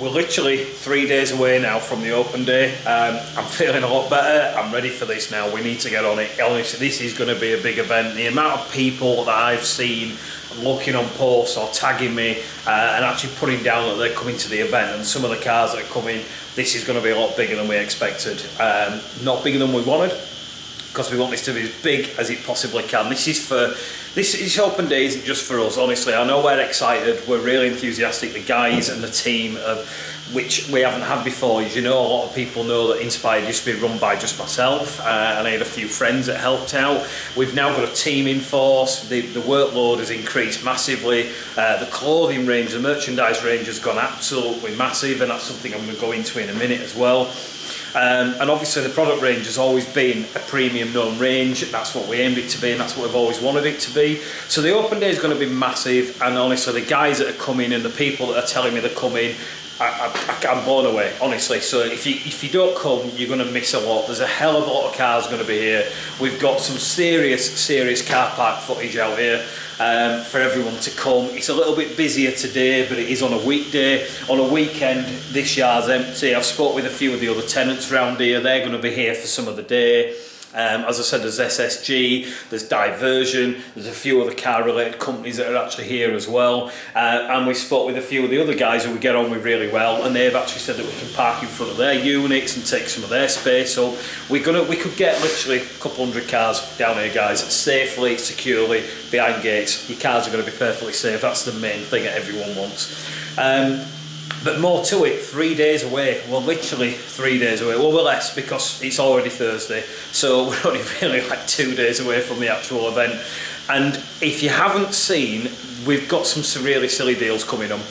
We're literally 3 days away now from the open day. I'm feeling a lot better. I'm ready for this now. We need to get on it. Honestly, this is going to be a big event. The amount of people that I've seen looking on posts or tagging me and actually putting down that they're coming to the event, and some of the cars that are coming, this is going to be a lot bigger than we expected. Not bigger than we wanted, because we want this to be as big as it possibly can. This open day isn't just for us, honestly. I know we're excited, we're really enthusiastic. The guys and the team, which we haven't had before. As you know, a lot of people know that Inspired used to be run by just myself, and I had a few friends that helped out. We've now got a team in force. The workload has increased massively. The clothing range, the merchandise range has gone absolutely massive, and that's something I'm going to go into in a minute as well. And obviously the product range has always been a premium known range. That's what we aimed it to be, and that's what we've always wanted it to be. So the open day is going to be massive, and honestly the guys that are coming and the people that are telling me they're coming, I'm blown away, honestly. So if you don't come, you're going to miss a lot. There's a hell of a lot of cars going to be here. We've got some serious car park footage out here for everyone to come. It's a little bit busier today, but it is on a weekday. On a weekend, this yard's empty. I've spoke with a few of the other tenants around here. They're going to be here for some of the day. As I said, there's SSG, there's Diversion, there's a few other car related companies that are actually here as well, and we spoke with a few of the other guys who we get on with really well, and they've actually said that we can park in front of their units and take some of their space. So we could get literally a couple hundred cars down here, guys, safely, securely, behind gates. Your cars are going to be perfectly safe. That's the main thing that everyone wants. But more to it, 3 days away. We're literally 3 days away. Well, we're less because it's already Thursday. So we're only really like 2 days away from the actual event. And if you haven't seen, we've got some really silly deals coming on.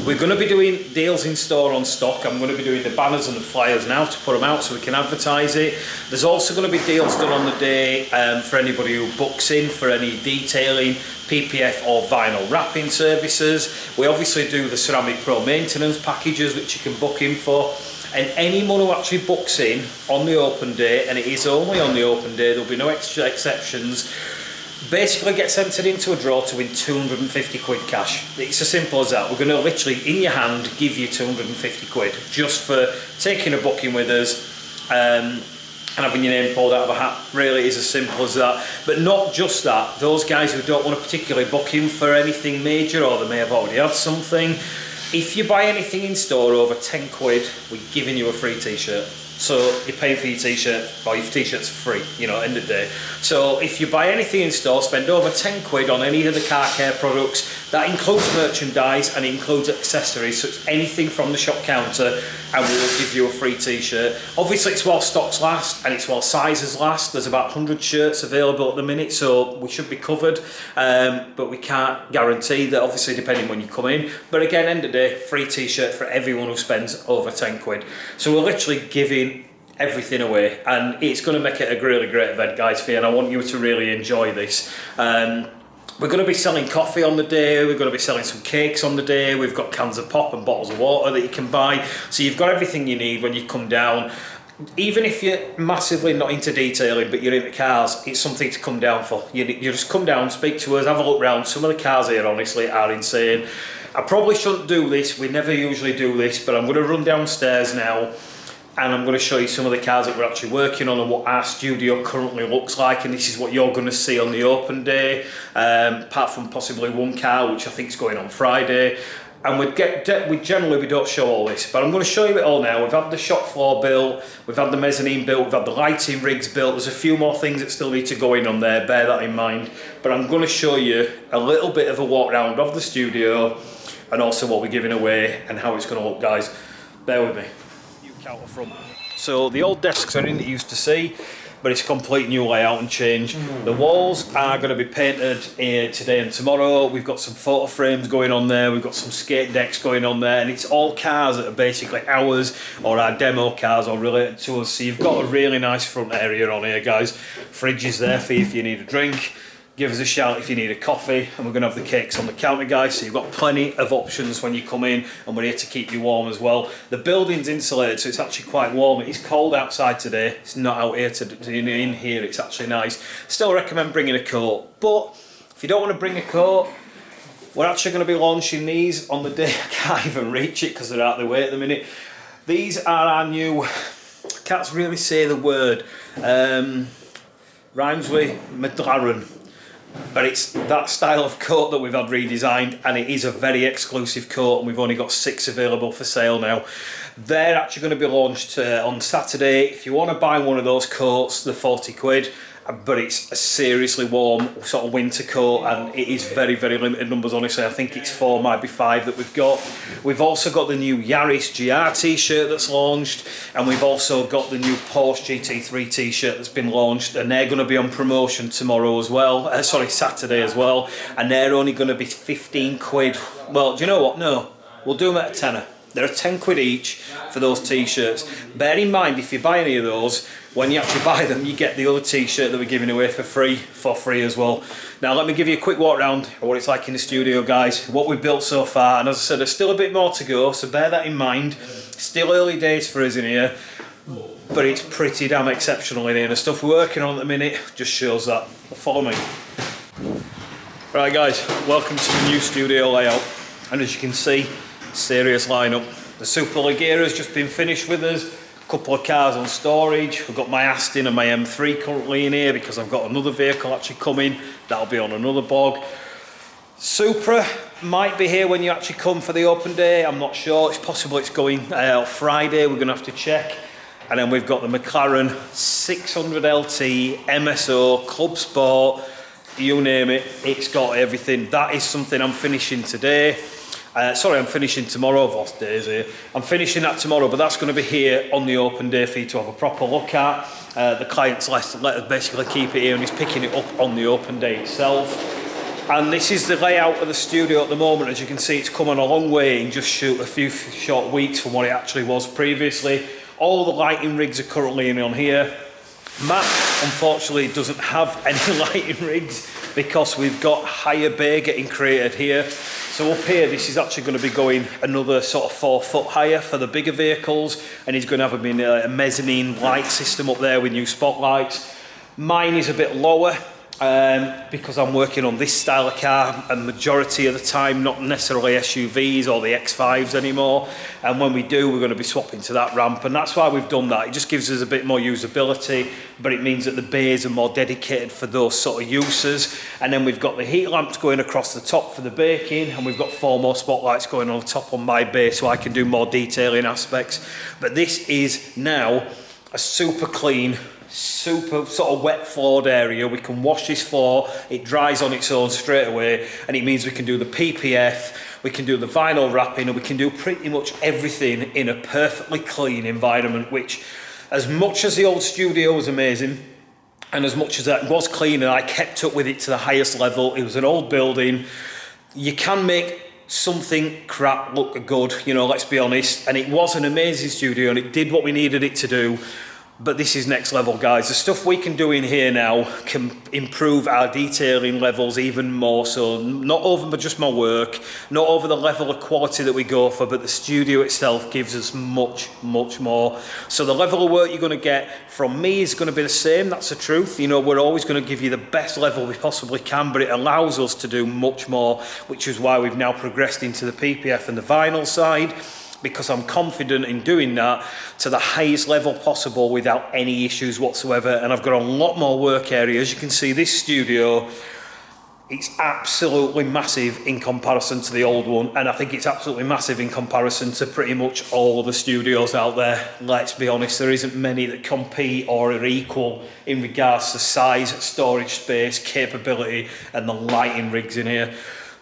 We're going to be doing deals in store on stock. I'm going to be doing the banners and the flyers now to put them out so we can advertise it. There's also going to be deals done on the day for anybody who books in for any detailing, PPF or vinyl wrapping services. We obviously do the Ceramic Pro maintenance packages which you can book in for. And anyone who actually books in on the open day, and it is only on the open day, there'll be no extra exceptions, basically gets entered into a draw to win 250 quid cash. It's as simple as that. We're going to literally, in your hand, give you 250 quid just for taking a booking with us and having your name pulled out of a hat. Really, it is as simple as that. But not just that. Those guys who don't want to particularly book in for anything major, or they may have already had something, if you buy anything in store over 10 quid, we're giving you a free t-shirt. So you're paying for your t-shirt, or your t-shirt's free, you know, end of the day. So if you buy anything in store, spend over 10 quid on any of the car care products. That includes merchandise and it includes accessories, so it's anything from the shop counter, and we will give you a free t-shirt. Obviously it's while stocks last and it's while sizes last. There's about 100 shirts available at the minute, so we should be covered, but we can't guarantee that, obviously depending when you come in. But again, end of the day, free t-shirt for everyone who spends over 10 quid. So we're literally giving everything away, and it's going to make it a really great event, guys, for you, and I want you to really enjoy this. We're going to be selling coffee on the day, we're going to be selling some cakes on the day, we've got cans of pop and bottles of water that you can buy, so you've got everything you need when you come down. Even if you're massively not into detailing but you're into cars, it's something to come down for. You just come down, speak to us, have a look round. Some of the cars here honestly are insane. I probably shouldn't do this, we never usually do this, but I'm going to run downstairs now and I'm going to show you some of the cars that we're actually working on and what our studio currently looks like, and this is what you're going to see on the open day, apart from possibly one car which I think is going on Friday. And we generally don't show all this, but I'm going to show you it all now. We've had the shop floor built, we've had the mezzanine built, we've had the lighting rigs built. There's a few more things that still need to go in on there, bear that in mind. But I'm going to show you a little bit of a walk around of the studio and also what we're giving away and how it's going to look, guys. Bear with me. Counter front. So the old desks are in that you used to see, but it's a complete new layout and change. The walls are going to be painted today and tomorrow. We've got some photo frames going on there, we've got some skate decks going on there, and it's all cars that are basically ours or our demo cars or related to us. So you've got a really nice front area on here, guys. Fridge is there for you if you need a drink. Give us a shout if you need a coffee, and we're going to have the cakes on the counter, guys, so you've got plenty of options when you come in, and we're here to keep you warm as well. The building's insulated, so it's actually quite warm. It's cold outside today, it's not out here in here, it's actually nice. Still recommend bringing a coat, but if you don't want to bring a coat, we're actually going to be launching these on the day. I can't even reach it because they're out of the way at the minute. These are our new, I can't really say the word, rhymes with McLaren, but it's that style of coat that we've had redesigned, and it is a very exclusive coat, and we've only got 6 available for sale now. They're actually going to be launched on Saturday. If you want to buy one of those coats, they're 40 quid. But it's a seriously warm sort of winter coat, and it is very, very limited numbers, honestly. I think it's 4, might be 5 that we've got. We've also got the new Yaris GR t-shirt that's launched, and we've also got the new Porsche GT3 t-shirt that's been launched, and they're going to be on promotion tomorrow as well, Saturday as well, and they're only going to be 15 quid. Well, do you know what? No, we'll do them at a tenner. They're 10 quid each for those t-shirts. Bear in mind, if you buy any of those, when you actually buy them, you get the other t-shirt that we're giving away for free as well. Now let me give you a quick walk around of what it's like in the studio, guys, what we've built so far, and as I said, there's still a bit more to go, so bear that in mind. Still early days for us in here, but it's pretty damn exceptional in here. The stuff we're working on at the minute just shows that. Follow me. Right guys, welcome to the new studio layout, and as you can see, serious lineup. The Super Leggera has just been finished with us. A couple of cars on storage. We've got my Aston and my M3 currently in here because I've got another vehicle actually coming. That'll be on another blog. Supra might be here when you actually come for the open day. I'm not sure. It's possible it's going Friday. We're going to have to check. And then we've got the McLaren 600 LT MSO Club Sport. You name it. It's got everything. That is something I'm finishing today. Sorry, I'm finishing tomorrow. I've lost days here. I'm finishing that tomorrow, but that's going to be here on the open day for you to have a proper look at. The client's let us basically keep it here, and he's picking it up on the open day itself. And this is the layout of the studio at the moment. As you can see, it's come on a long way in just a few short weeks from what it actually was previously. All the lighting rigs are currently in on here. Matt, unfortunately, doesn't have any lighting rigs because we've got higher bay getting created here. So up here, this is actually going to be going another sort of 4 foot higher for the bigger vehicles, and he's going to have a mezzanine light system up there with new spotlights. Mine is a bit lower because I'm working on this style of car a majority of the time, not necessarily SUVs or the X5s anymore. And when we do, we're going to be swapping to that ramp, and that's why we've done that. It just gives us a bit more usability, but it means that the bays are more dedicated for those sort of uses. And then we've got the heat lamps going across the top for the baking, and we've got 4 more spotlights going on top on my bay so I can do more detailing aspects. But this is now a super clean, super sort of wet floored area. We can wash this floor, it dries on its own straight away, and it means we can do the PPF, we can do the vinyl wrapping, and we can do pretty much everything in a perfectly clean environment, which, as much as the old studio was amazing, and as much as that was clean and I kept up with it to the highest level, it was an old building, you can make something crap look good, you know, let's be honest. And it was an amazing studio and it did what we needed it to do. But this is next level, guys. The stuff we can do in here now can improve our detailing levels even more so. Not over just my work, not over the level of quality that we go for, but the studio itself gives us much, much more. So the level of work you're going to get from me is going to be the same, that's the truth. You know, we're always going to give you the best level we possibly can, but it allows us to do much more, which is why we've now progressed into the PPF and the vinyl side, because I'm confident in doing that to the highest level possible without any issues whatsoever. And I've got a lot more work area. As you can see, this studio, it's absolutely massive in comparison to the old one. And I think it's absolutely massive in comparison to pretty much all of the studios out there. Let's be honest, there isn't many that compete or are equal in regards to size, storage space, capability, and the lighting rigs in here.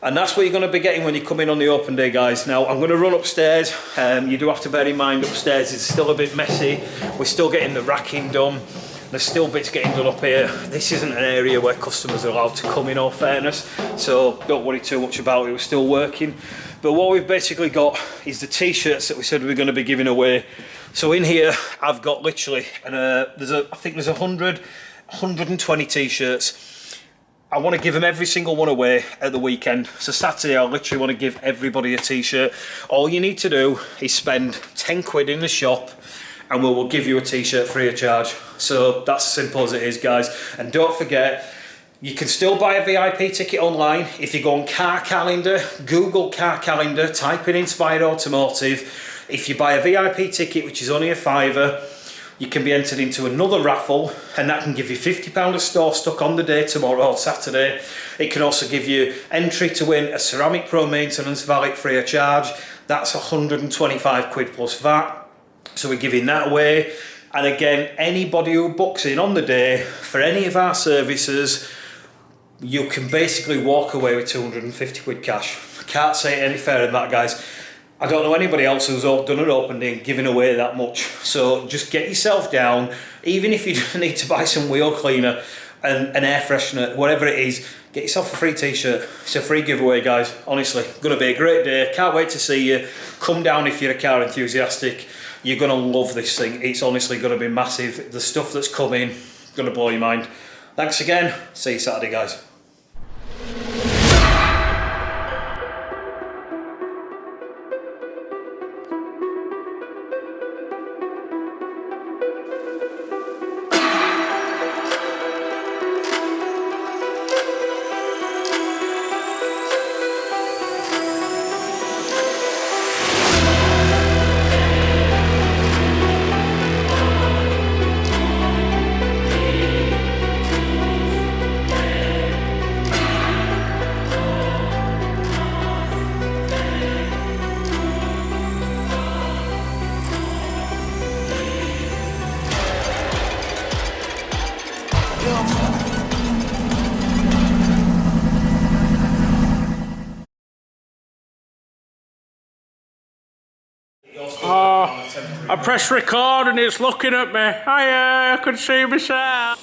And that's what you're going to be getting when you come in on the open day, guys. Now, I'm going to run upstairs. You do have to bear in mind upstairs is still a bit messy. We're still getting the racking done. There's still bits getting done up here. This isn't an area where customers are allowed to come, in all fairness. So don't worry too much about it. We're still working. But what we've basically got is the t-shirts that we said we were going to be giving away. So in here, I've got literally, I think there's 120 t-shirts. I want to give them every single one away at the weekend. So Saturday, I literally want to give everybody a t-shirt. All you need to do is spend 10 quid in the shop and we'll give you a t-shirt free of charge. So that's as simple as it is, guys. And don't forget, You can still buy a VIP ticket online. If you go on Car Calendar, Google Car Calendar, type in Inspired Automotive. If you buy a VIP ticket, which is only a £5, you can be entered into another raffle, and that can give you £50 of store stock on the day tomorrow or Saturday. It can also give you entry to win a Ceramic Pro maintenance valet free of charge. That's 125 quid plus VAT. So we're giving that away. And again, anybody who books in on the day for any of our services, you can basically walk away with 250 quid cash. I can't say it any fairer than that, guys. I don't know anybody else who's done an open day and giving away that much. So just get yourself down. Even if you need to buy some wheel cleaner and an air freshener, whatever it is, get yourself a free t-shirt. It's a free giveaway, guys. Honestly, gonna be a great day. Can't wait to see you. Come down if you're a car enthusiastic. You're gonna love this thing. It's honestly gonna be massive. The stuff that's coming, gonna blow your mind. Thanks again. See you Saturday, guys. I press record and it's looking at me. I can see myself.